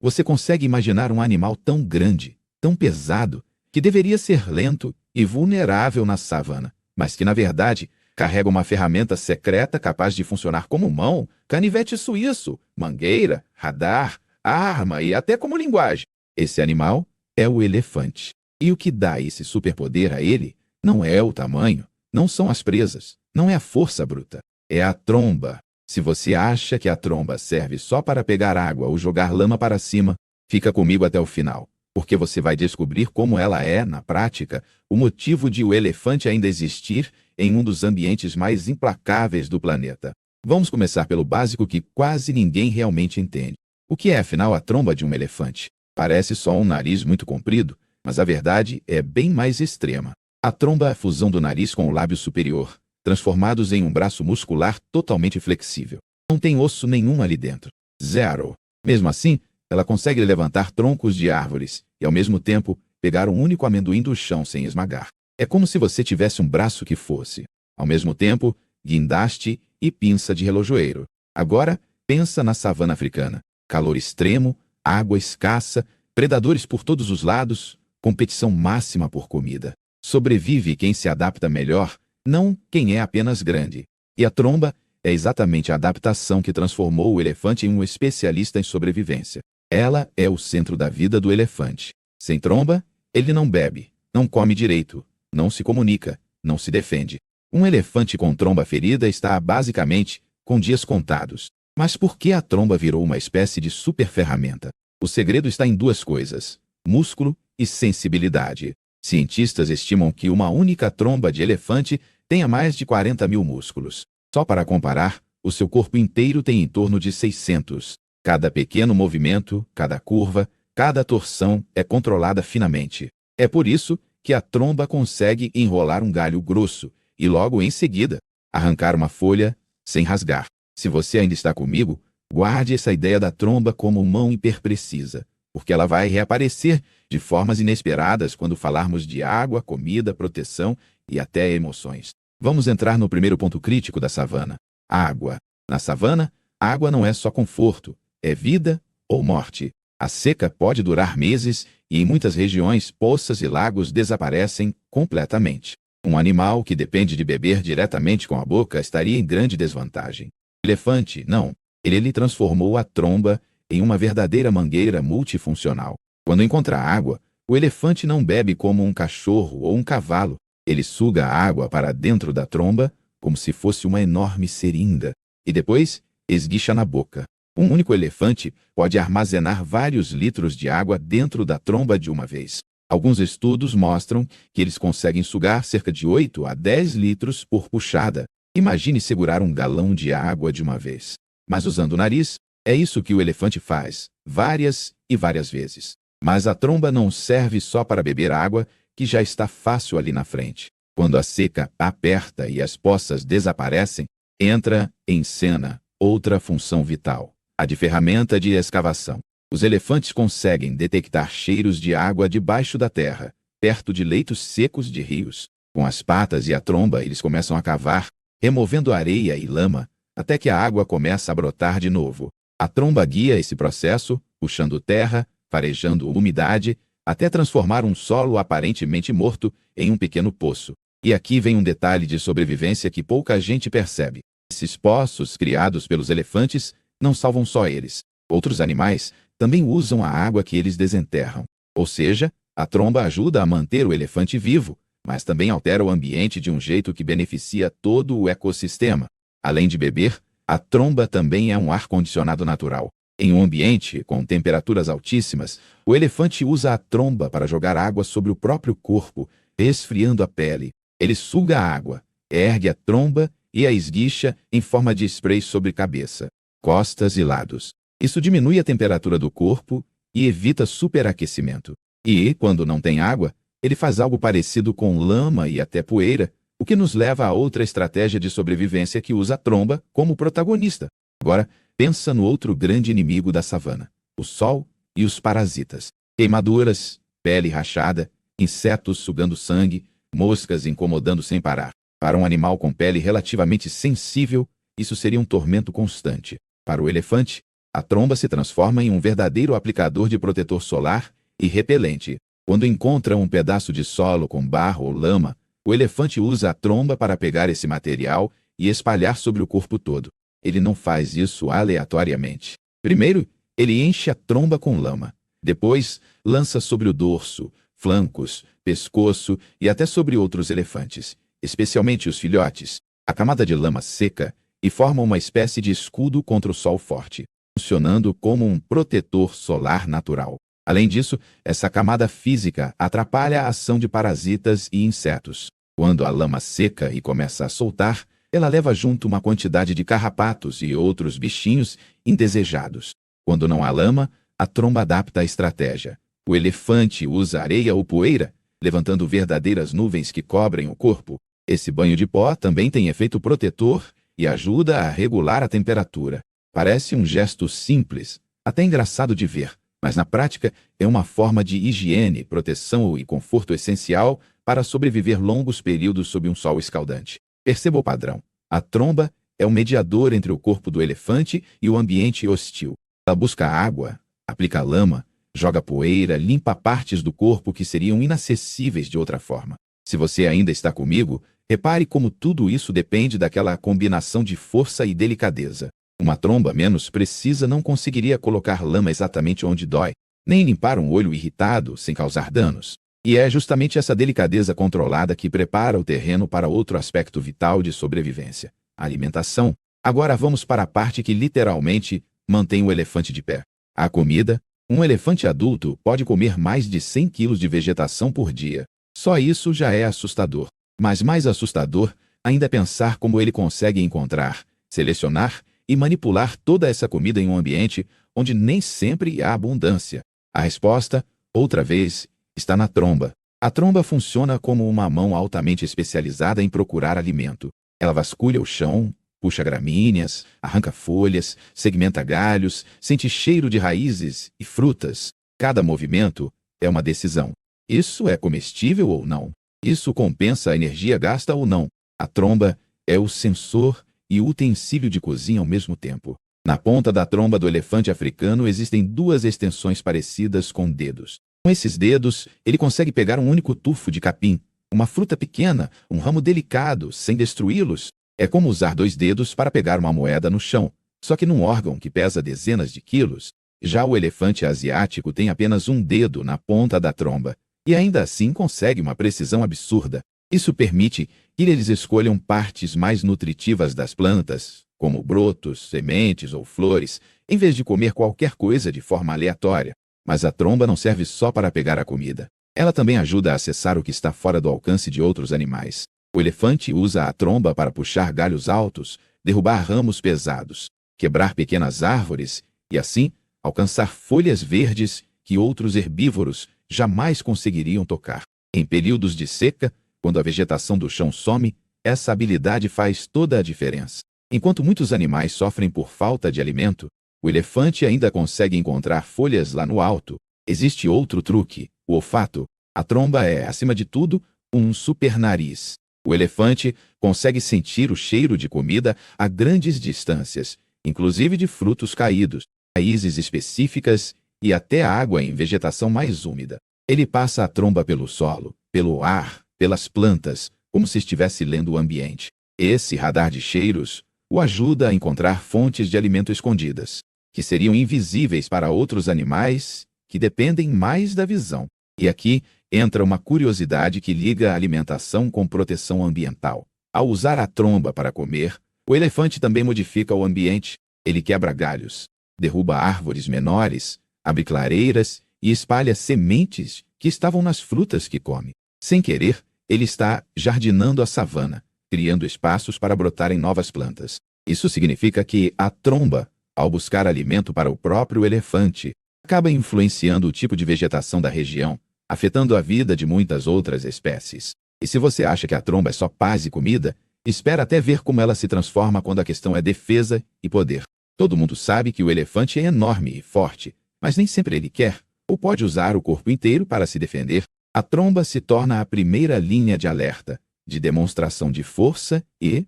Você consegue imaginar um animal tão grande, tão pesado, que deveria ser lento e vulnerável na savana, mas que, na verdade, carrega uma ferramenta secreta capaz de funcionar como mão, canivete suíço, mangueira, radar, arma e até como linguagem. Esse animal é o elefante. E o que dá esse superpoder a ele não é o tamanho, não são as presas, não é a força bruta, é a tromba. Se você acha que a tromba serve só para pegar água ou jogar lama para cima, fica comigo até o final, porque você vai descobrir como ela é, na prática, o motivo de o elefante ainda existir em um dos ambientes mais implacáveis do planeta. Vamos começar pelo básico que quase ninguém realmente entende. O que é, afinal, a tromba de um elefante? Parece só um nariz muito comprido, mas a verdade é bem mais extrema. A tromba é a fusão do nariz com o lábio superior, transformados em um braço muscular totalmente flexível. Não tem osso nenhum ali dentro. Zero. Mesmo assim, ela consegue levantar troncos de árvores e, ao mesmo tempo, pegar um único amendoim do chão sem esmagar. É como se você tivesse um braço que fosse, ao mesmo tempo, guindaste e pinça de relojoeiro. Agora, pensa na savana africana. Calor extremo, água escassa, predadores por todos os lados, competição máxima por comida. Sobrevive quem se adapta melhor, não quem é apenas grande. E a tromba é exatamente a adaptação que transformou o elefante em um especialista em sobrevivência. Ela é o centro da vida do elefante. Sem tromba, ele não bebe, não come direito, não se comunica, não se defende. Um elefante com tromba ferida está, basicamente, com dias contados. Mas por que a tromba virou uma espécie de super ferramenta? O segredo está em duas coisas: músculo e sensibilidade. Cientistas estimam que uma única tromba de elefante tenha mais de 40 mil músculos. Só para comparar, o seu corpo inteiro tem em torno de 600. Cada pequeno movimento, cada curva, cada torção é controlada finamente. É por isso que a tromba consegue enrolar um galho grosso e logo em seguida arrancar uma folha sem rasgar. Se você ainda está comigo, guarde essa ideia da tromba como mão hiperprecisa, porque ela vai reaparecer de formas inesperadas quando falarmos de água, comida, proteção e até emoções. Vamos entrar no primeiro ponto crítico da savana: água. Na savana, água não é só conforto, é vida ou morte. A seca pode durar meses e, em muitas regiões, poças e lagos desaparecem completamente. Um animal que depende de beber diretamente com a boca estaria em grande desvantagem. O elefante, não. Ele transformou a tromba em uma verdadeira mangueira multifuncional. Quando encontra água, o elefante não bebe como um cachorro ou um cavalo. Ele suga a água para dentro da tromba, como se fosse uma enorme seringa, e depois esguicha na boca. Um único elefante pode armazenar vários litros de água dentro da tromba de uma vez. Alguns estudos mostram que eles conseguem sugar cerca de 8 a 10 litros por puxada. Imagine segurar um galão de água de uma vez. Mas usando o nariz, é isso que o elefante faz, várias e várias vezes. Mas a tromba não serve só para beber água, que já está fácil ali na frente. Quando a seca aperta e as poças desaparecem, entra em cena outra função vital: a de ferramenta de escavação. Os elefantes conseguem detectar cheiros de água debaixo da terra, perto de leitos secos de rios. Com as patas e a tromba, eles começam a cavar, removendo areia e lama, até que a água começa a brotar de novo. A tromba guia esse processo, puxando terra, farejando umidade, até transformar um solo aparentemente morto em um pequeno poço. E aqui vem um detalhe de sobrevivência que pouca gente percebe. Esses poços criados pelos elefantes não salvam só eles. Outros animais também usam a água que eles desenterram. Ou seja, a tromba ajuda a manter o elefante vivo, mas também altera o ambiente de um jeito que beneficia todo o ecossistema. Além de beber, a tromba também é um ar-condicionado natural. Em um ambiente com temperaturas altíssimas, o elefante usa a tromba para jogar água sobre o próprio corpo, resfriando a pele. Ele suga a água, ergue a tromba e a esguicha em forma de spray sobre cabeça, costas e lados. Isso diminui a temperatura do corpo e evita superaquecimento. E, quando não tem água, ele faz algo parecido com lama e até poeira, o que nos leva a outra estratégia de sobrevivência que usa a tromba como protagonista. Agora, pensa no outro grande inimigo da savana: o sol e os parasitas. Queimaduras, pele rachada, insetos sugando sangue, moscas incomodando sem parar. Para um animal com pele relativamente sensível, isso seria um tormento constante. Para o elefante, a tromba se transforma em um verdadeiro aplicador de protetor solar e repelente. Quando encontra um pedaço de solo com barro ou lama, o elefante usa a tromba para pegar esse material e espalhar sobre o corpo todo. Ele não faz isso aleatoriamente. Primeiro, ele enche a tromba com lama. Depois, lança sobre o dorso, flancos, pescoço e até sobre outros elefantes, especialmente os filhotes. A camada de lama seca e forma uma espécie de escudo contra o sol forte, funcionando como um protetor solar natural. Além disso, essa camada física atrapalha a ação de parasitas e insetos. Quando a lama seca e começa a soltar, ela leva junto uma quantidade de carrapatos e outros bichinhos indesejados. Quando não há lama, a tromba adapta a estratégia. O elefante usa areia ou poeira, levantando verdadeiras nuvens que cobrem o corpo. Esse banho de pó também tem efeito protetor e ajuda a regular a temperatura. Parece um gesto simples, até engraçado de ver, mas na prática é uma forma de higiene, proteção e conforto essencial para sobreviver longos períodos sob um sol escaldante. Perceba o padrão. A tromba é o mediador entre o corpo do elefante e o ambiente hostil. Ela busca água, aplica lama, joga poeira, limpa partes do corpo que seriam inacessíveis de outra forma. Se você ainda está comigo, repare como tudo isso depende daquela combinação de força e delicadeza. Uma tromba menos precisa não conseguiria colocar lama exatamente onde dói, nem limpar um olho irritado sem causar danos. E é justamente essa delicadeza controlada que prepara o terreno para outro aspecto vital de sobrevivência: a alimentação. Agora vamos para a parte que literalmente mantém o elefante de pé: a comida. Um elefante adulto pode comer mais de 100 quilos de vegetação por dia. Só isso já é assustador. Mas mais assustador ainda é pensar como ele consegue encontrar, selecionar e manipular toda essa comida em um ambiente onde nem sempre há abundância. A resposta, outra vez, está na tromba. A tromba funciona como uma mão altamente especializada em procurar alimento. Ela vasculha o chão, puxa gramíneas, arranca folhas, segmenta galhos, sente cheiro de raízes e frutas. Cada movimento é uma decisão. Isso é comestível ou não? Isso compensa a energia gasta ou não? A tromba é o sensor e o utensílio de cozinha ao mesmo tempo. Na ponta da tromba do elefante africano existem duas extensões parecidas com dedos. Com esses dedos, ele consegue pegar um único tufo de capim, uma fruta pequena, um ramo delicado, sem destruí-los. É como usar dois dedos para pegar uma moeda no chão, só que num órgão que pesa dezenas de quilos. Já o elefante asiático tem apenas um dedo na ponta da tromba, e ainda assim consegue uma precisão absurda. Isso permite que eles escolham partes mais nutritivas das plantas, como brotos, sementes ou flores, em vez de comer qualquer coisa de forma aleatória. Mas a tromba não serve só para pegar a comida. Ela também ajuda a acessar o que está fora do alcance de outros animais. O elefante usa a tromba para puxar galhos altos, derrubar ramos pesados, quebrar pequenas árvores e, assim, alcançar folhas verdes que outros herbívoros jamais conseguiriam tocar. Em períodos de seca, quando a vegetação do chão some, essa habilidade faz toda a diferença. Enquanto muitos animais sofrem por falta de alimento, o elefante ainda consegue encontrar folhas lá no alto. Existe outro truque: o olfato. A tromba é, acima de tudo, um super nariz. O elefante consegue sentir o cheiro de comida a grandes distâncias, inclusive de frutos caídos, raízes específicas e até água em vegetação mais úmida. Ele passa a tromba pelo solo, pelo ar, pelas plantas, como se estivesse lendo o ambiente. Esse radar de cheiros o ajuda a encontrar fontes de alimento escondidas, que seriam invisíveis para outros animais que dependem mais da visão. E aqui entra uma curiosidade que liga a alimentação com proteção ambiental. Ao usar a tromba para comer, o elefante também modifica o ambiente. Ele quebra galhos, derruba árvores menores, abre clareiras e espalha sementes que estavam nas frutas que come. Sem querer, ele está jardinando a savana, criando espaços para brotarem novas plantas. Isso significa que a tromba, ao buscar alimento para o próprio elefante, acaba influenciando o tipo de vegetação da região, afetando a vida de muitas outras espécies. E se você acha que a tromba é só paz e comida, espera até ver como ela se transforma quando a questão é defesa e poder. Todo mundo sabe que o elefante é enorme e forte, mas nem sempre ele quer, ou pode usar o corpo inteiro para se defender. A tromba se torna a primeira linha de alerta, de demonstração de força e,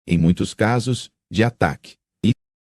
em muitos casos, de ataque.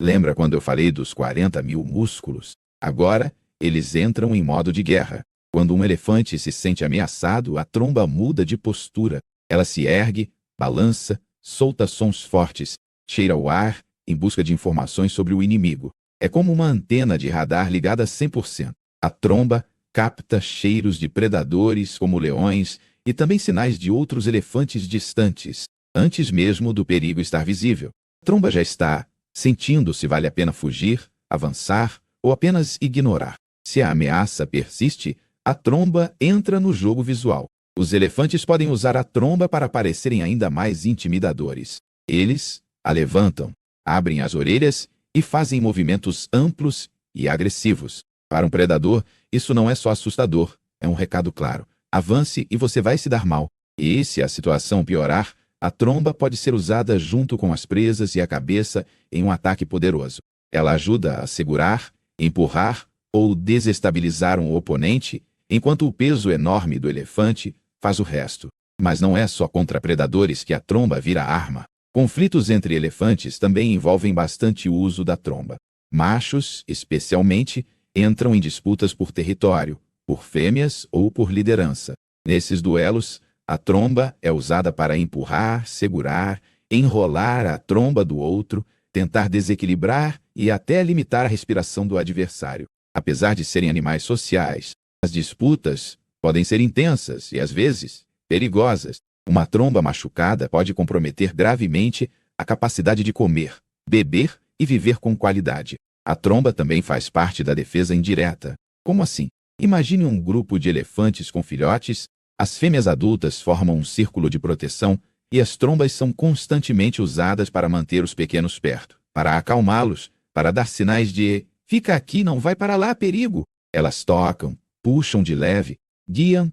Lembra quando eu falei dos 40 mil músculos? Agora, eles entram em modo de guerra. Quando um elefante se sente ameaçado, a tromba muda de postura. Ela se ergue, balança, solta sons fortes, cheira o ar em busca de informações sobre o inimigo. É como uma antena de radar ligada 100%. A tromba capta cheiros de predadores como leões e também sinais de outros elefantes distantes, antes mesmo do perigo estar visível. A tromba já está sentindo se vale a pena fugir, avançar ou apenas ignorar. Se a ameaça persiste, a tromba entra no jogo visual. Os elefantes podem usar a tromba para parecerem ainda mais intimidadores. Eles a levantam, abrem as orelhas e fazem movimentos amplos e agressivos. Para um predador, isso não é só assustador, é um recado claro. Avance e você vai se dar mal. E se a situação piorar, a tromba pode ser usada junto com as presas e a cabeça em um ataque poderoso. Ela ajuda a segurar, empurrar ou desestabilizar um oponente, enquanto o peso enorme do elefante faz o resto. Mas não é só contra predadores que a tromba vira arma. Conflitos entre elefantes também envolvem bastante uso da tromba. Machos, especialmente, entram em disputas por território, por fêmeas ou por liderança. Nesses duelos, a tromba é usada para empurrar, segurar, enrolar a tromba do outro, tentar desequilibrar e até limitar a respiração do adversário. Apesar de serem animais sociais, as disputas podem ser intensas e, às vezes, perigosas. Uma tromba machucada pode comprometer gravemente a capacidade de comer, beber e viver com qualidade. A tromba também faz parte da defesa indireta. Como assim? Imagine um grupo de elefantes com filhotes. As fêmeas adultas formam um círculo de proteção e as trombas são constantemente usadas para manter os pequenos perto, para acalmá-los, para dar sinais de "fica aqui, não vai para lá, perigo". Elas tocam, puxam de leve, guiam.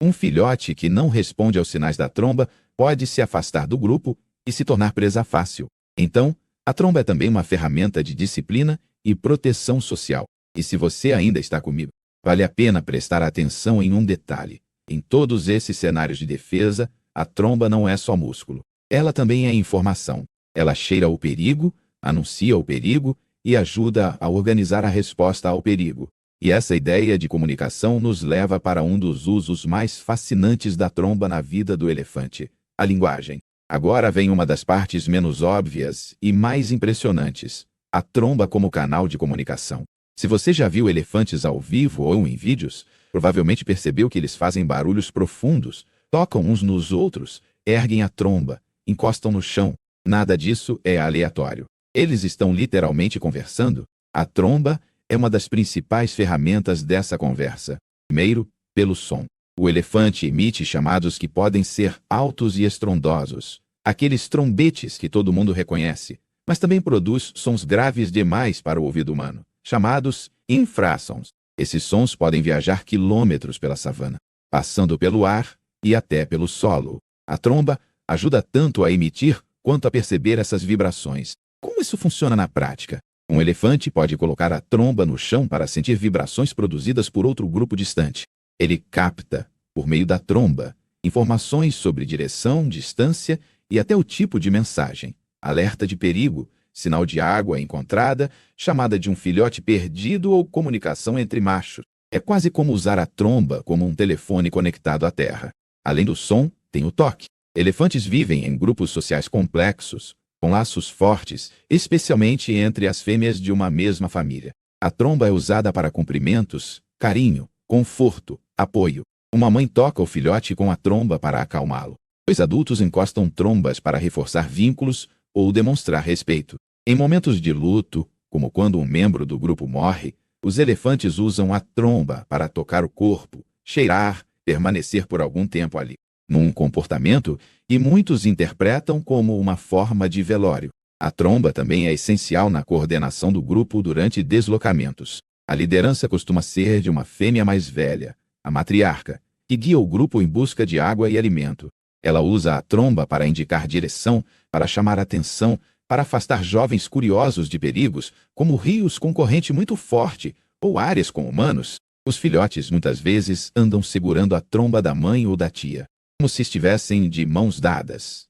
Um filhote que não responde aos sinais da tromba pode se afastar do grupo e se tornar presa fácil. Então, a tromba é também uma ferramenta de disciplina e proteção social. E se você ainda está comigo, vale a pena prestar atenção em um detalhe. Em todos esses cenários de defesa, a tromba não é só músculo. Ela também é informação. Ela cheira o perigo, anuncia o perigo e ajuda a organizar a resposta ao perigo. E essa ideia de comunicação nos leva para um dos usos mais fascinantes da tromba na vida do elefante: a linguagem. Agora vem uma das partes menos óbvias e mais impressionantes: a tromba como canal de comunicação. Se você já viu elefantes ao vivo ou em vídeos, provavelmente percebeu que eles fazem barulhos profundos, tocam uns nos outros, erguem a tromba, encostam no chão. Nada disso é aleatório. Eles estão literalmente conversando. A tromba é uma das principais ferramentas dessa conversa. Primeiro, pelo som. O elefante emite chamados que podem ser altos e estrondosos, aqueles trombetes que todo mundo reconhece, mas também produz sons graves demais para o ouvido humano, chamados infrassons. Esses sons podem viajar quilômetros pela savana, passando pelo ar e até pelo solo. A tromba ajuda tanto a emitir quanto a perceber essas vibrações. Como isso funciona na prática? Um elefante pode colocar a tromba no chão para sentir vibrações produzidas por outro grupo distante. Ele capta, por meio da tromba, informações sobre direção, distância e até o tipo de mensagem: alerta de perigo, sinal de água encontrada, chamada de um filhote perdido ou comunicação entre machos. É quase como usar a tromba como um telefone conectado à terra. Além do som, tem o toque. Elefantes vivem em grupos sociais complexos, com laços fortes, especialmente entre as fêmeas de uma mesma família. A tromba é usada para cumprimentos, carinho, conforto, apoio. Uma mãe toca o filhote com a tromba para acalmá-lo. Dois adultos encostam trombas para reforçar vínculos ou demonstrar respeito. Em momentos de luto, como quando um membro do grupo morre, os elefantes usam a tromba para tocar o corpo, cheirar, permanecer por algum tempo ali. Num comportamento que muitos interpretam como uma forma de velório. A tromba também é essencial na coordenação do grupo durante deslocamentos. A liderança costuma ser de uma fêmea mais velha, a matriarca, que guia o grupo em busca de água e alimento. Ela usa a tromba para indicar direção, para chamar atenção, para afastar jovens curiosos de perigos, como rios com corrente muito forte ou áreas com humanos. Os filhotes muitas vezes andam segurando a tromba da mãe ou da tia, como se estivessem de mãos dadas.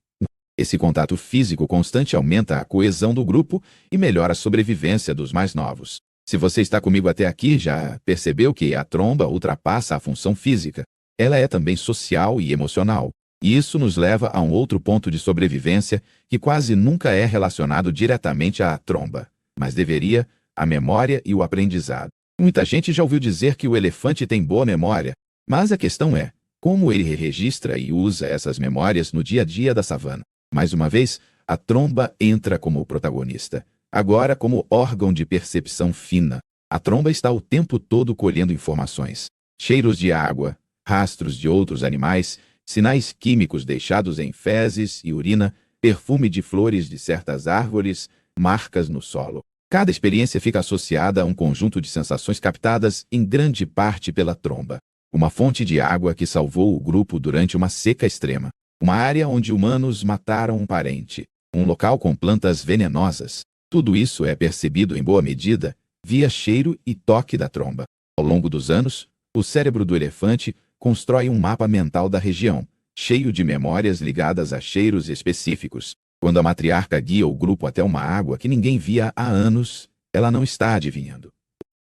Esse contato físico constante aumenta a coesão do grupo e melhora a sobrevivência dos mais novos. Se você está comigo até aqui, já percebeu que a tromba ultrapassa a função física. Ela é também social e emocional. E isso nos leva a um outro ponto de sobrevivência que quase nunca é relacionado diretamente à tromba, mas deveria: a memória e o aprendizado. Muita gente já ouviu dizer que o elefante tem boa memória, mas a questão é como ele registra e usa essas memórias no dia a dia da savana. Mais uma vez, a tromba entra como protagonista, agora como órgão de percepção fina. A tromba está o tempo todo colhendo informações: cheiros de água, rastros de outros animais, sinais químicos deixados em fezes e urina, perfume de flores de certas árvores, marcas no solo. Cada experiência fica associada a um conjunto de sensações captadas em grande parte pela tromba. Uma fonte de água que salvou o grupo durante uma seca extrema. Uma área onde humanos mataram um parente. Um local com plantas venenosas. Tudo isso é percebido em boa medida via cheiro e toque da tromba. Ao longo dos anos, o cérebro do elefante constrói um mapa mental da região, cheio de memórias ligadas a cheiros específicos. Quando a matriarca guia o grupo até uma água que ninguém via há anos, ela não está adivinhando.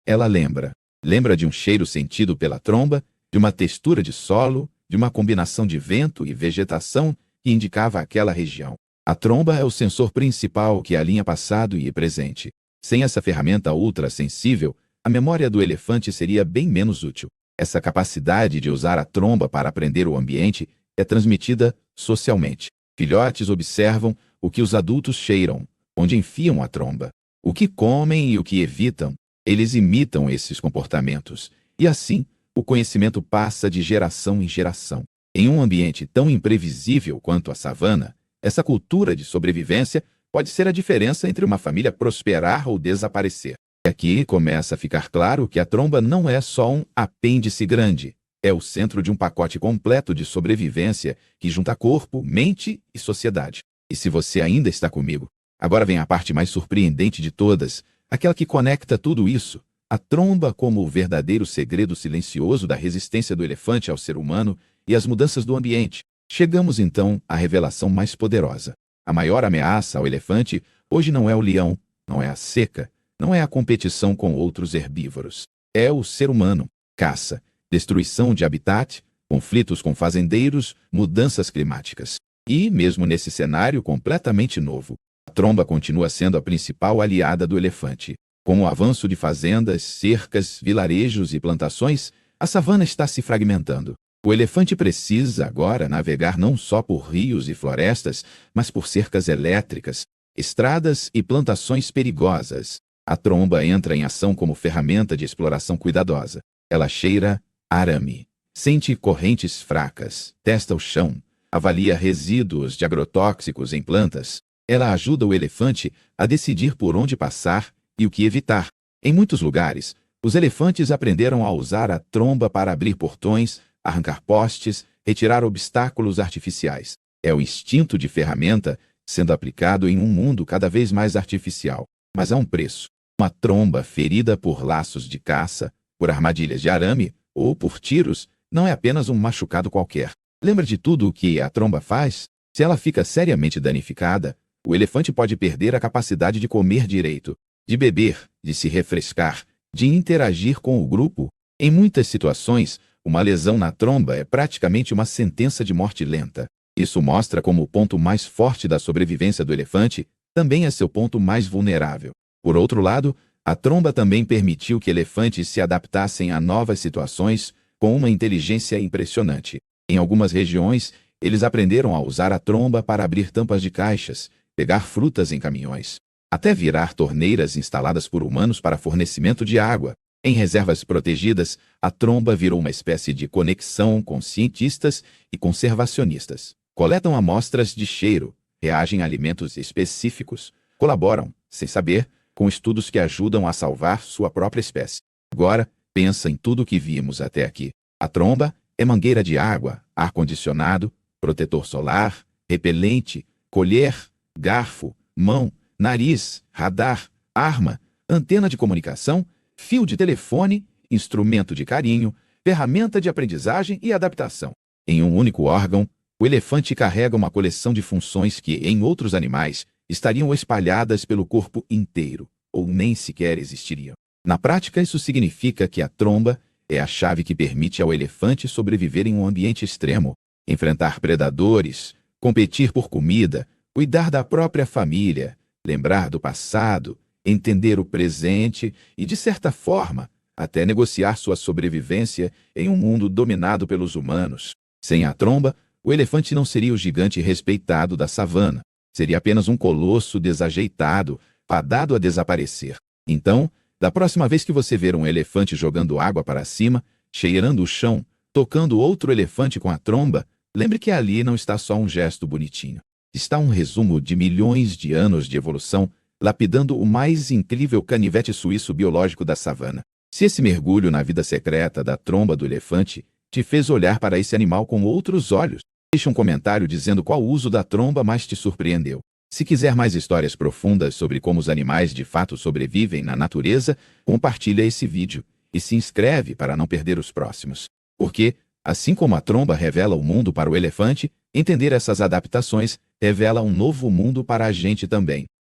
Ela lembra. Lembra de um cheiro sentido pela tromba, de uma textura de solo, de uma combinação de vento e vegetação que indicava aquela região. A tromba é o sensor principal que alinha passado e presente. Sem essa ferramenta ultrassensível, a memória do elefante seria bem menos útil. Essa capacidade de usar a tromba para aprender o ambiente é transmitida socialmente. Filhotes observam o que os adultos cheiram, onde enfiam a tromba, o que comem e o que evitam. Eles imitam esses comportamentos, e assim, o conhecimento passa de geração em geração. Em um ambiente tão imprevisível quanto a savana, essa cultura de sobrevivência pode ser a diferença entre uma família prosperar ou desaparecer. E aqui começa a ficar claro que a tromba não é só um apêndice grande, é o centro de um pacote completo de sobrevivência que junta corpo, mente e sociedade. E se você ainda está comigo, agora vem a parte mais surpreendente de todas, aquela que conecta tudo isso. A tromba como o verdadeiro segredo silencioso da resistência do elefante ao ser humano e às mudanças do ambiente. Chegamos então à revelação mais poderosa. A maior ameaça ao elefante hoje não é o leão, não é a seca, não é a competição com outros herbívoros. É o ser humano. Caça, destruição de habitat, conflitos com fazendeiros, mudanças climáticas. E, mesmo nesse cenário completamente novo, a tromba continua sendo a principal aliada do elefante. Com o avanço de fazendas, cercas, vilarejos e plantações, a savana está se fragmentando. O elefante precisa agora navegar não só por rios e florestas, mas por cercas elétricas, estradas e plantações perigosas. A tromba entra em ação como ferramenta de exploração cuidadosa. Ela cheira arame, sente correntes fracas, testa o chão, avalia resíduos de agrotóxicos em plantas. Ela ajuda o elefante a decidir por onde passar e o que evitar. Em muitos lugares, os elefantes aprenderam a usar a tromba para abrir portões, arrancar postes, retirar obstáculos artificiais. É o instinto de ferramenta sendo aplicado em um mundo cada vez mais artificial. Mas há um preço. Uma tromba ferida por laços de caça, por armadilhas de arame ou por tiros, não é apenas um machucado qualquer. Lembra de tudo o que a tromba faz? Se ela fica seriamente danificada, o elefante pode perder a capacidade de comer direito, de beber, de se refrescar, de interagir com o grupo. Em muitas situações, uma lesão na tromba é praticamente uma sentença de morte lenta. Isso mostra como o ponto mais forte da sobrevivência do elefante também é seu ponto mais vulnerável. Por outro lado, a tromba também permitiu que elefantes se adaptassem a novas situações com uma inteligência impressionante. Em algumas regiões, eles aprenderam a usar a tromba para abrir tampas de caixas, pegar frutas em caminhões, até virar torneiras instaladas por humanos para fornecimento de água. Em reservas protegidas, a tromba virou uma espécie de conexão com cientistas e conservacionistas. Coletam amostras de cheiro, reagem a alimentos específicos, colaboram, sem saber, com estudos que ajudam a salvar sua própria espécie. Agora, pensa em tudo o que vimos até aqui. A tromba é mangueira de água, ar-condicionado, protetor solar, repelente, colher, garfo, mão, nariz, radar, arma, antena de comunicação, fio de telefone, instrumento de carinho, ferramenta de aprendizagem e adaptação. Em um único órgão, O elefante carrega uma coleção de funções que, em outros animais, estariam espalhadas pelo corpo inteiro, ou nem sequer existiriam. Na prática, isso significa que a tromba é a chave que permite ao elefante sobreviver em um ambiente extremo, enfrentar predadores, competir por comida, cuidar da própria família, lembrar do passado, entender o presente e, de certa forma, até negociar sua sobrevivência em um mundo dominado pelos humanos. Sem a tromba, o elefante não seria o gigante respeitado da savana. Seria apenas um colosso desajeitado, fadado a desaparecer. Então, da próxima vez que você ver um elefante jogando água para cima, cheirando o chão, tocando outro elefante com a tromba, lembre que ali não está só um gesto bonitinho. Está um resumo de milhões de anos de evolução, lapidando o mais incrível canivete suíço biológico da savana. Se esse mergulho na vida secreta da tromba do elefante te fez olhar para esse animal com outros olhos, deixe um comentário dizendo qual uso da tromba mais te surpreendeu. Se quiser mais histórias profundas sobre como os animais de fato sobrevivem na natureza, compartilha esse vídeo e se inscreve para não perder os próximos. Porque, assim como a tromba revela o mundo para o elefante, entender essas adaptações revela um novo mundo para a gente também.